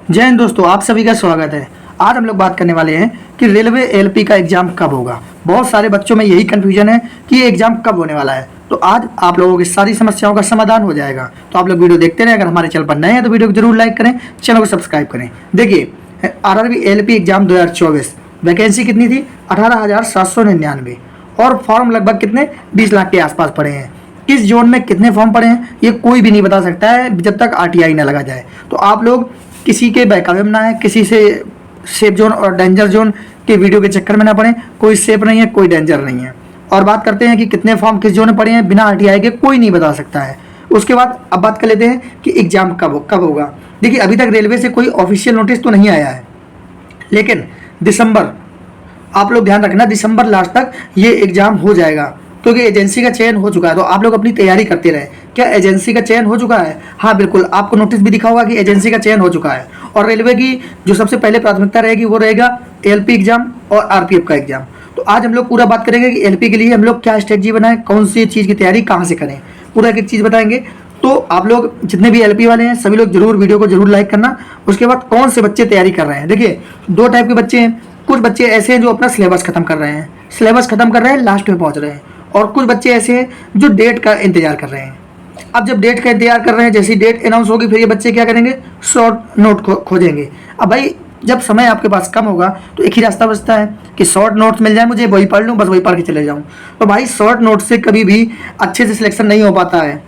जय हिंद दोस्तों, आप सभी का स्वागत है। आज हम लोग बात करने वाले हैं कि रेलवे एलपी का एग्जाम कब होगा। बहुत सारे बच्चों में यही कन्फ्यूजन है कि ये एग्जाम कब होने वाला है। तो आज आप लोगों की सारी समस्याओं का समाधान हो जाएगा। तो आप लोग वीडियो देखते रहें। अगर हमारे चैनल पर नए हैं तो वीडियो को जरूर लाइक करें, चैनल को सब्सक्राइब करें। देखिए, आरआरबी एलपी एग्जाम 2024 वैकेंसी कितनी थी? 18,799 और फॉर्म लगभग कितने 20 लाख के आसपास पड़े हैं। किस जोन में कितने फॉर्म पड़े हैं ये कोई भी नहीं बता सकता है जब तक आरटीआई ना लगा जाए। तो आप लोग किसी के बहकावे में ना है, किसी से सेफ जोन और डेंजर जोन के वीडियो के चक्कर में ना पड़े। कोई सेफ नहीं है, कोई डेंजर नहीं है। और बात करते हैं कि कितने फॉर्म किस जोन में पड़े हैं, बिना आरटीआई के कोई नहीं बता सकता है। उसके बाद अब बात कर लेते हैं कि एग्जाम कब होगा। देखिए, अभी तक रेलवे से कोई ऑफिशियल नोटिस तो नहीं आया है, लेकिन दिसंबर, आप लोग ध्यान रखना, दिसंबर लास्ट तक ये एग्जाम हो जाएगा, क्योंकि एजेंसी का चयन हो चुका है। तो आप लोग अपनी तैयारी करते रहे। क्या एजेंसी का चयन हो चुका है? हाँ बिल्कुल, आपको नोटिस भी दिखा होगा कि एजेंसी का चयन हो चुका है। और रेलवे की जो सबसे पहले प्राथमिकता रहेगी वो रहेगा एलपी एग्जाम और आरपीएफ का एग्जाम। तो आज हम लोग पूरा बात करेंगे कि एलपी के लिए हम लोग क्या स्ट्रेटजी बनाएं, कौन सी चीज़ की तैयारी कहाँ से करें, पूरा एक एक चीज़ बताएंगे। तो आप लोग जितने भी एलपी वाले हैं सभी लोग जरूर वीडियो को जरूर लाइक करना। उसके बाद कौन से बच्चे तैयारी कर रहे हैं, देखिए दो टाइप के बच्चे हैं। कुछ बच्चे ऐसे हैं जो अपना सिलेबस खत्म कर रहे हैं, लास्ट में पहुंच रहे हैं। और कुछ बच्चे ऐसे हैं जो डेट का इंतजार कर रहे हैं। अब जब डेट का इंतजार कर रहे हैं, जैसी डेट अनाउंस होगी फिर ये बच्चे क्या करेंगे, शॉर्ट नोट खोजेंगे। अब भाई जब समय आपके पास कम होगा तो एक ही रास्ता बचता है कि शॉर्ट नोट्स मिल जाए, मुझे वही पढ़ लूँ, बस वही पढ़ के चले जाऊँ। तो भाई शॉर्ट नोट से कभी भी अच्छे से सिलेक्शन नहीं हो पाता है।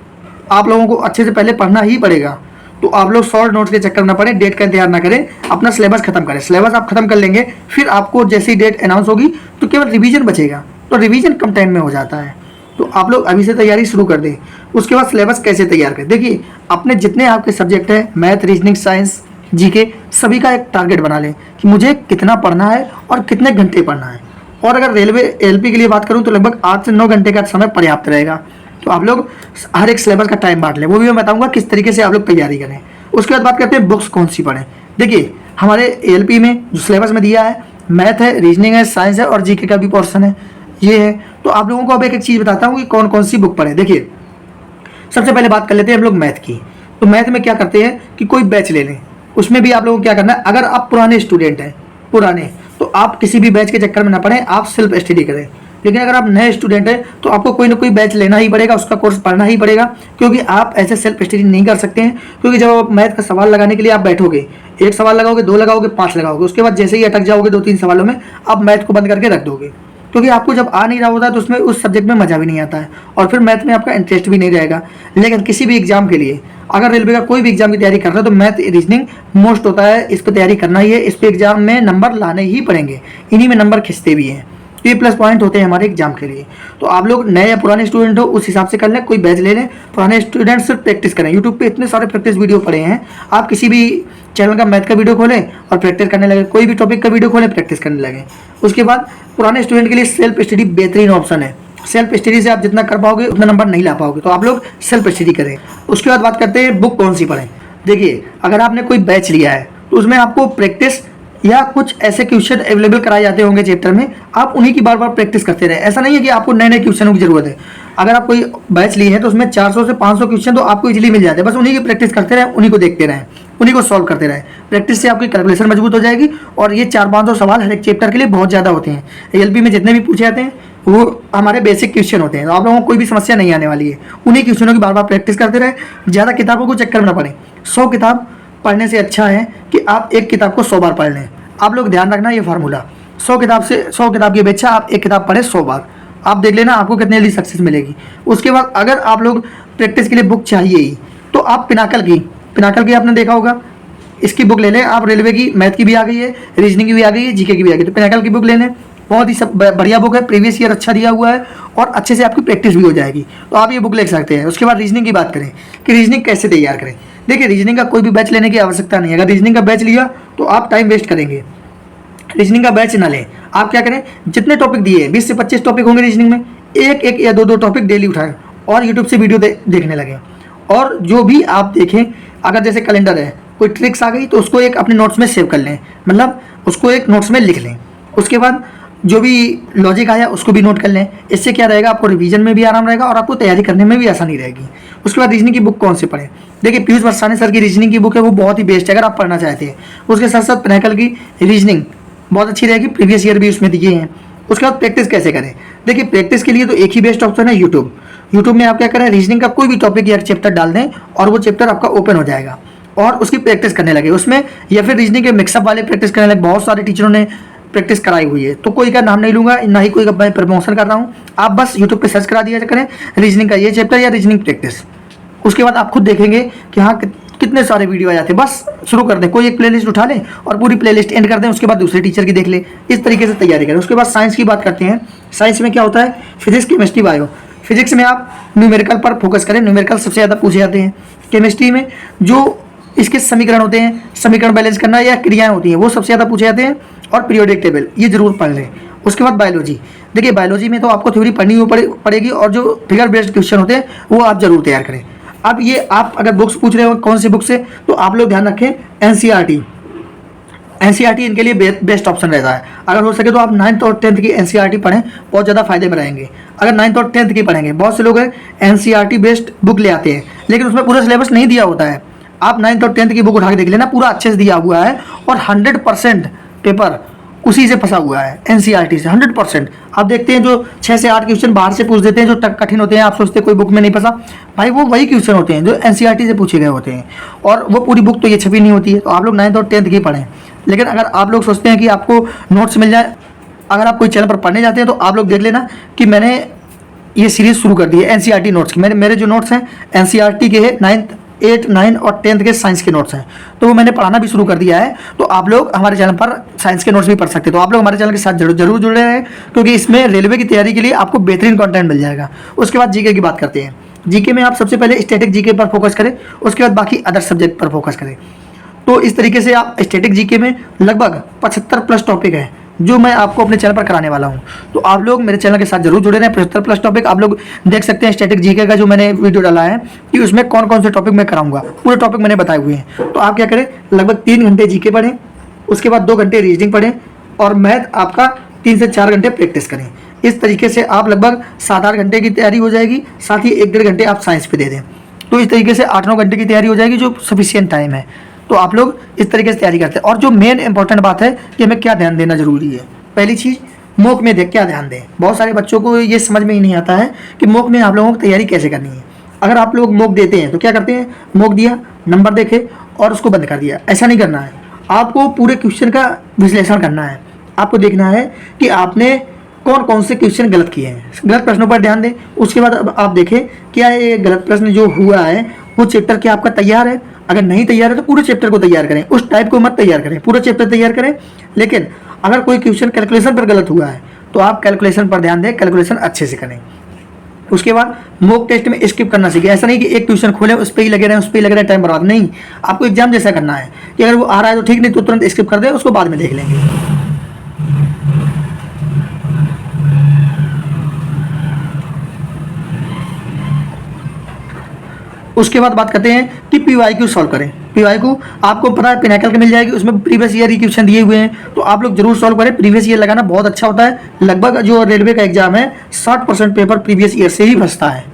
आप लोगों को अच्छे से पहले पढ़ना ही पड़ेगा। तो आप लोग शॉर्ट नोट्स के चक्कर ना पड़े, डेट का इंतजार ना करें, अपना सिलेबस खत्म करें। सिलेबस आप खत्म कर लेंगे, फिर आपको जैसी डेट अनाउंस होगी तो केवल रिवीजन बचेगा। तो रिवीजन कम टाइम में हो जाता है। तो आप लोग अभी से तैयारी शुरू कर दें। उसके बाद सिलेबस कैसे तैयार करें, देखिए अपने जितने आपके सब्जेक्ट हैं, मैथ, रीजनिंग, साइंस, जीके, सभी का एक टारगेट बना लें कि मुझे कितना पढ़ना है और कितने घंटे पढ़ना है। और अगर रेलवे एलपी के लिए बात करूं तो लगभग 8 से 9 घंटे का समय पर्याप्त रहेगा। तो आप लोग हर एक सिलेबस का टाइम बांट लें, वो भी मैं बताऊंगा किस तरीके से आप लोग तैयारी करें। उसके बाद बात करते हैं बुक्स कौन सी पढ़ें। देखिए हमारे एलपी में जो सिलेबस में दिया है, मैथ है, रीजनिंग है, साइंस है और जीके का भी पोर्शन है, ये है। तो आप लोगों को अब एक एक चीज़ बताता हूँ कि कौन कौन सी बुक पढ़ें। देखिए सबसे पहले बात कर लेते हैं हम लोग मैथ की। तो मैथ में क्या करते हैं कि कोई बैच ले लें। उसमें भी आप लोगों को क्या करना है, अगर आप पुराने स्टूडेंट हैं, तो आप किसी भी बैच के चक्कर में ना पड़ें, आप सेल्फ स्टडी करें। लेकिन अगर आप नए स्टूडेंट हैं तो आपको कोई ना कोई बैच लेना ही पड़ेगा, उसका कोर्स पढ़ना ही पड़ेगा, क्योंकि आप ऐसे सेल्फ स्टडी नहीं कर सकते हैं। क्योंकि जब आप मैथ का सवाल लगाने के लिए आप बैठोगे, एक सवाल लगाओगे, दो लगाओगे, 5 लगाओगे, उसके बाद जैसे ही अटक जाओगे 2-3 सवालों में, आप मैथ को बंद करके रख दोगे। क्योंकि आपको जब आ नहीं रहा होता तो उसमें उस सब्जेक्ट में मज़ा भी नहीं आता है और फिर मैथ में आपका इंटरेस्ट भी नहीं रहेगा। लेकिन किसी भी एग्जाम के लिए, अगर रेलवे का कोई भी एग्जाम की तैयारी कर रहा है तो मैथ, रीजनिंग मोस्ट होता है, इस पर तैयारी करना ही है। इस पर एग्जाम में नंबर लाने ही पड़ेंगे, इन्हीं में नंबर खिंचते भी हैं। ये प्लस पॉइंट होते हैं हमारे एग्जाम के लिए। तो आप लोग नए या पुराने स्टूडेंट हो उस हिसाब से कर लें, कोई बैच ले लें। पुराने स्टूडेंट सिर्फ प्रैक्टिस करें। यूट्यूब पे इतने सारे प्रैक्टिस वीडियो पड़े हैं, आप किसी भी चैनल का मैथ का वीडियो खोलें और प्रैक्टिस करने लगे, कोई भी टॉपिक का वीडियो खोलें, प्रैक्टिस करने लगे। उसके बाद पुराने स्टूडेंट के लिए सेल्फ स्टडी बेहतरीन ऑप्शन है। सेल्फ स्टडी से आप जितना कर पाओगे उतना नंबर नहीं ला पाओगे, तो आप लोग सेल्फ स्टडी करें। उसके बाद बात करते हैं बुक कौन सी पढ़ें। देखिए अगर आपने कोई बैच लिया है तो उसमें आपको प्रैक्टिस या कुछ ऐसे क्वेश्चन अवेलेबल कराए जाते होंगे चैप्टर में, आप उन्हीं की बार बार प्रैक्टिस करते रहे। ऐसा नहीं है कि आपको नए नए क्वेश्चनों की जरूरत है। अगर आप कोई बैच लिए हैं तो उसमें 400 से 500 क्वेश्चन तो आपको इजीली मिल जाते हैं। बस उन्हीं की प्रैक्टिस करते रहें, उन्हीं को देखते रहें, उन्हीं को सॉल्व करते रहें। प्रैक्टिस से आपकी कैलकुलेशन मजबूत हो जाएगी। और ये 400-500 सवाल हर एक चैप्टर के लिए बहुत ज़्यादा होते हैं। एलपी में जितने भी पूछे जाते हैं वो हमारे बेसिक क्वेश्चन होते हैं। तो आप लोगों को कोई भी समस्या नहीं आने वाली है। उन्हीं क्वेश्चनों की बार बार प्रैक्टिस करते रहे। ज़्यादा किताबों को चक्कर में ना पड़े। 100 किताब पढ़ने से अच्छा है कि आप एक किताब को 100 बार पढ़ लें। आप लोग ध्यान रखना ये फार्मूला, 100 किताब की अपेक्षा आप एक किताब पढ़ें 100 बार। आप देख लेना आपको कितनी जल्दी सक्सेस मिलेगी। उसके बाद अगर आप लोग प्रैक्टिस के लिए बुक चाहिए ही तो आप पिनाकल की आपने देखा होगा, इसकी बुक ले लें आप। रेलवे की मैथ की भी आ गई है, रीजनिंग की भी आ गई है, जीके की भी आ गई है। तो पिनाकल की बुक ले लें, बहुत ही सब बढ़िया बुक है, प्रीवियस ईयर अच्छा दिया हुआ है और अच्छे से आपकी प्रैक्टिस भी हो जाएगी। तो आप ये बुक ले सकते हैं। उसके बाद रीजनिंग की बात करें कि रीजनिंग कैसे तैयार करें। देखिए रीजनिंग का कोई भी बैच लेने की आवश्यकता नहीं है। अगर रीजनिंग का बैच लिया तो आप टाइम वेस्ट करेंगे। रीजनिंग का बैच ना लें। आप क्या करें, जितने टॉपिक दिए 20 से 25 टॉपिक होंगे रीजनिंग में, एक या दो टॉपिक डेली उठाएं और यूट्यूब से वीडियो देखने लगें। और जो भी आप देखें, अगर जैसे कैलेंडर है, कोई ट्रिक्स आ गई तो उसको एक अपने नोट्स में सेव कर लें, मतलब उसको एक नोट्स में लिख लें। उसके बाद जो भी लॉजिक आया उसको भी नोट कर लें। इससे क्या रहेगा, आपको रिवीजन में भी आराम रहेगा और आपको तैयारी करने में भी आसानी रहेगी। उसके बाद रीजनिंग की बुक कौन से पढ़ें? देखिए पीयूष वर्षानी सर की रीजनिंग की बुक है, वो बहुत ही बेस्ट है अगर आप पढ़ना चाहते हैं। उसके साथ साथ पिनाकल की रीजनिंग बहुत अच्छी रहेगी, प्रीवियस ईयर भी उसमें दिए हैं। उसके बाद प्रैक्टिस कैसे करें? देखिए प्रैक्टिस के लिए तो एक ही बेस्ट ऑप्शन है, यूट्यूब। यूट्यूब में आप क्या करें, रीजनिंग का कोई भी टॉपिक या चैप्टर डाल दें और वो चैप्टर आपका ओपन हो जाएगा और उसकी प्रैक्टिस करने लगे उसमें, या फिर रीजनिंग के मिक्सअप वाले प्रैक्टिस करने लगे। बहुत सारे टीचरों ने प्रैक्टिस कराई हुई है, तो कोई का नाम नहीं लूंगा, ना ही कोई का मैं प्रमोशन कर रहा हूँ। आप बस यूट्यूब पे सर्च करा दिया करें रीजनिंग का ये चैप्टर या रीजनिंग प्रैक्टिस। उसके बाद आप खुद देखेंगे कि हाँ कितने सारे वीडियो आ जाते हैं। बस शुरू कर दें, कोई एक प्लेलिस्ट उठा लें और पूरी प्लेलिस्ट एंड कर दें, उसके बाद दूसरे टीचर की देख लें। इस तरीके से तैयारी करें। उसके बाद साइंस की बात करते हैं। साइंस में क्या होता है, फिजिक्स, केमिस्ट्री, बायो। फिजिक्स में आप न्यूमेरिकल पर फोकस करें, न्यूमेरिकल सबसे ज़्यादा पूछे जाते हैं। केमिस्ट्री में जो इसके समीकरण होते हैं, समीकरण बैलेंस करना या क्रियाएं होती हैं, वो सबसे ज़्यादा पूछे जाते हैं। और पीरियोडिक टेबल ये जरूर पढ़ लें। उसके बाद बायोलॉजी। देखिए बायोलॉजी में तो आपको थ्योरी पढ़नी पड़ेगी और जो फिगर बेस्ड क्वेश्चन होते हैं वो आप जरूर तैयार करें। अब ये आप अगर बुक्स पूछ रहे हो कौन सी बुक से, तो आप लोग ध्यान रखें एनसीईआरटी। एनसीईआरटी इनके लिए बेस्ट ऑप्शन रहता है। अगर हो सके तो आप 9th और 10th की एनसीईआरटी पढ़ें, बहुत ज़्यादा फायदे में रहेंगे। अगर 9th और 10th की पढ़ेंगे, बहुत से लोग हैं एनसीईआरटी बेस्ड बुक ले आते हैं लेकिन उसमें पूरा सिलेबस नहीं दिया होता है। आप 9th और 10th की बुक उठा के देख लेना, पूरा अच्छे से दिया हुआ है और 100% पेपर उसी से फंसा हुआ है, एनसीईआरटी से 100%। आप देखते हैं जो 6 से 8 क्वेश्चन बाहर से पूछ देते हैं जो कठिन होते हैं, आप सोचते हैं कोई बुक में नहीं फंसा, भाई वो वही क्वेश्चन होते हैं जो एनसीईआरटी से पूछे गए होते हैं और वो पूरी बुक तो ये छपी नहीं होती है। तो आप लोग 9th और 10th की पढ़ें। लेकिन अगर आप लोग सोचते हैं कि आपको नोट्स मिल जाए, अगर आप कोई चैनल पर पढ़ने जाते हैं तो आप लोग देख लेना कि मैंने ये सीरीज़ शुरू कर दी है एनसीईआरटी नोट्स की। मेरे जो नोट्स हैं एनसीईआरटी के हैं, 9th 8, 9 और 10th के साइंस के नोट्स हैं, तो वो मैंने पढ़ाना भी शुरू कर दिया है। तो आप लोग हमारे चैनल पर साइंस के नोट्स भी पढ़ सकते हैं। तो आप लोग हमारे चैनल के साथ जरूर जुड़े रहें, क्योंकि इसमें रेलवे की तैयारी के लिए आपको बेहतरीन कंटेंट मिल जाएगा। उसके बाद जीके की बात करते हैं। जीके में आप सबसे पहले स्टैटिक जीके पर फोकस करें, उसके बाद बाकी अदर सब्जेक्ट पर फोकस करें। तो इस तरीके से आप स्टैटिक जीके में लगभग 75+ टॉपिक है जो मैं आपको अपने चैनल पर कराने वाला हूं। तो आप लोग मेरे चैनल के साथ जरूर जुड़े रहें। 75+ टॉपिक आप लोग देख सकते हैं। स्टैटिक जीके का जो मैंने वीडियो डाला है कि उसमें कौन कौन से टॉपिक मैं कराऊंगा, पूरे टॉपिक मैंने बताए हुए हैं। तो आप क्या करें, लगभग 3 घंटे जीके पढ़ें, उसके बाद 2 घंटे रीजनिंग पढ़ें और मैथ आपका 3 से 4 घंटे प्रैक्टिस करें। इस तरीके से आप लगभग 7-8 घंटे की तैयारी हो जाएगी। साथ ही 1-1.5 घंटे आप साइंस पे दे दें, तो इस तरीके से 8-9 घंटे की तैयारी हो जाएगी, जो सफिशियंट टाइम है। तो आप लोग इस तरीके से तैयारी करते हैं। और जो मेन इंपॉर्टेंट बात है कि हमें क्या ध्यान देना जरूरी है, पहली चीज़ मॉक में क्या ध्यान दें। बहुत सारे बच्चों को ये समझ में ही नहीं आता है कि मॉक में आप लोगों को तैयारी कैसे करनी है। अगर आप लोग मॉक देते हैं तो क्या करते हैं, मॉक दिया, नंबर देखे और उसको बंद कर दिया, ऐसा नहीं करना है। आपको पूरे क्वेश्चन का विश्लेषण करना है। आपको देखना है कि आपने कौन कौन से क्वेश्चन गलत किए हैं, गलत प्रश्नों पर ध्यान दें। उसके बाद अब आप देखें क्या ये गलत प्रश्न जो हुआ है वो चैप्टर क्या आपका तैयार है। अगर नहीं तैयार है तो पूरे चैप्टर को तैयार करें, उस टाइप को मत तैयार करें, पूरा चैप्टर तैयार करें। लेकिन अगर कोई क्वेश्चन कैलकुलेशन पर गलत हुआ है तो आप कैलकुलेशन पर ध्यान दें, कैलकुलेशन अच्छे से करें। उसके बाद मॉक टेस्ट में स्किप करना सीखें। ऐसा नहीं कि एक ट्यूशन खोलें उस पर ही लगे रहें, उस पर ही लगे रहें, टाइम बर्बाद नहीं। आपको एग्जाम जैसा करना है कि अगर वो आ रहा है तो ठीक, नहीं तो तुरंत स्किप कर दें, उसको बाद में देख लेंगे। उसके बाद बात करते हैं कि पीवाईक्यू सॉल्व करें। पीवाईक्यू आपको पता है पिनाकल के मिल जाएगी, उसमें प्रीवियस ईयर ही क्वेश्चन दिए हुए हैं, तो आप लोग जरूर सॉल्व करें। प्रीवियस ईयर लगाना बहुत अच्छा होता है। लगभग जो रेलवे का एग्जाम है 60% पेपर प्रीवियस ईयर से ही फंसता है,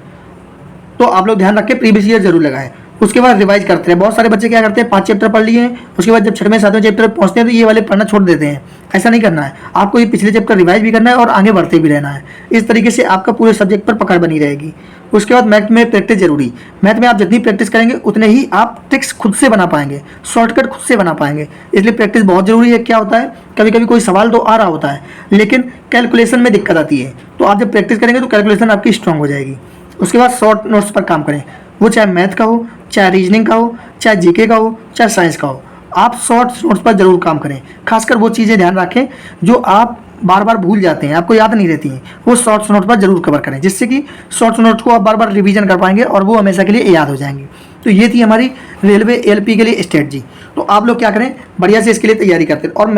तो आप लोग ध्यान रखें, प्रीवियस ईयर जरूर लगाएं। उसके बाद रिवाइज करते हैं। बहुत सारे बच्चे क्या करते हैं, 5 चैप्टर पढ़ लिए हैं, उसके बाद जब 6वें 7वें चैप्टर पहुंचते हैं तो ये वाले पढ़ना छोड़ देते हैं। ऐसा नहीं करना है, आपको ये पिछले चैप्टर रिवाइज भी करना है और आगे बढ़ते भी रहना है। इस तरीके से आपका पूरे सब्जेक्ट पर पकड़ बनी रहेगी। उसके बाद मैथ में प्रैक्टिस जरूरी। मैथ में आप जितनी प्रैक्टिस करेंगे उतने ही आप ट्रिक्स खुद से बना पाएंगे, शॉर्टकट खुद से बना पाएंगे, इसलिए प्रैक्टिस बहुत जरूरी है। क्या होता है, कभी कभी कोई सवाल तो आ रहा होता है लेकिन कैलकुलेशन में दिक्कत आती है, तो आप जब प्रैक्टिस करेंगे तो कैलकुलेशन आपकी स्ट्रांग हो जाएगी। उसके बाद शॉर्ट नोट्स पर काम करें, वो चाहे मैथ का हो, चाहे रीजनिंग का हो, चाहे जीके का हो, चाहे साइंस का हो। आप शॉर्ट नोट्स पर जरूर काम करें। खासकर वो चीज़ें ध्यान रखें जो आप बार बार भूल जाते हैं, आपको याद नहीं रहती हैं, वो शॉर्ट्स नोट पर जरूर कवर करें, जिससे कि शॉर्ट्स नोट्स को आप बार बार रिवीजन कर पाएंगे और वो हमेशा के लिए याद हो जाएंगे। तो ये थी हमारी रेलवे एलपी के लिए स्ट्रेटजी। तो आप लोग क्या करें, बढ़िया से इसके लिए तैयारी करते हैं। और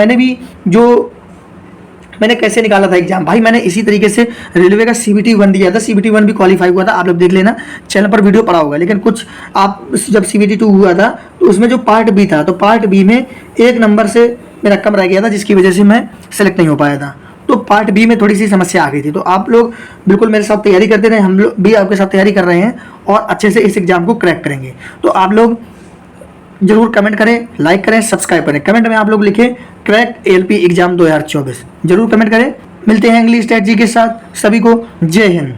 मैंने कैसे निकाला था एग्जाम, भाई मैंने इसी तरीके से रेलवे का CBT 1 दिया था। CBT 1 भी क्वालिफाई हुआ था, आप लोग देख लेना, चैनल पर वीडियो पड़ा होगा। लेकिन कुछ आप जब CBT 2 हुआ था तो उसमें जो पार्ट बी था, तो पार्ट बी में 1 नंबर से मेरा कम रह गया था, जिसकी वजह से मैं सेलेक्ट नहीं हो पाया था। तो पार्ट बी में थोड़ी सी समस्या आ गई थी। तो आप लोग बिल्कुल मेरे साथ तैयारी करते रहे, हम लोग भी आपके साथ तैयारी कर रहे हैं और अच्छे से इस एग्ज़ाम को क्रैक करेंगे। तो आप लोग जरूर कमेंट करें, लाइक करें, सब्सक्राइब करें। कमेंट में आप लोग लिखें क्रैक एलपी एग्जाम 2024, जरूर कमेंट करें। मिलते हैं इंग्लिश स्ट्रेटजी के साथ। सभी को जय हिंद।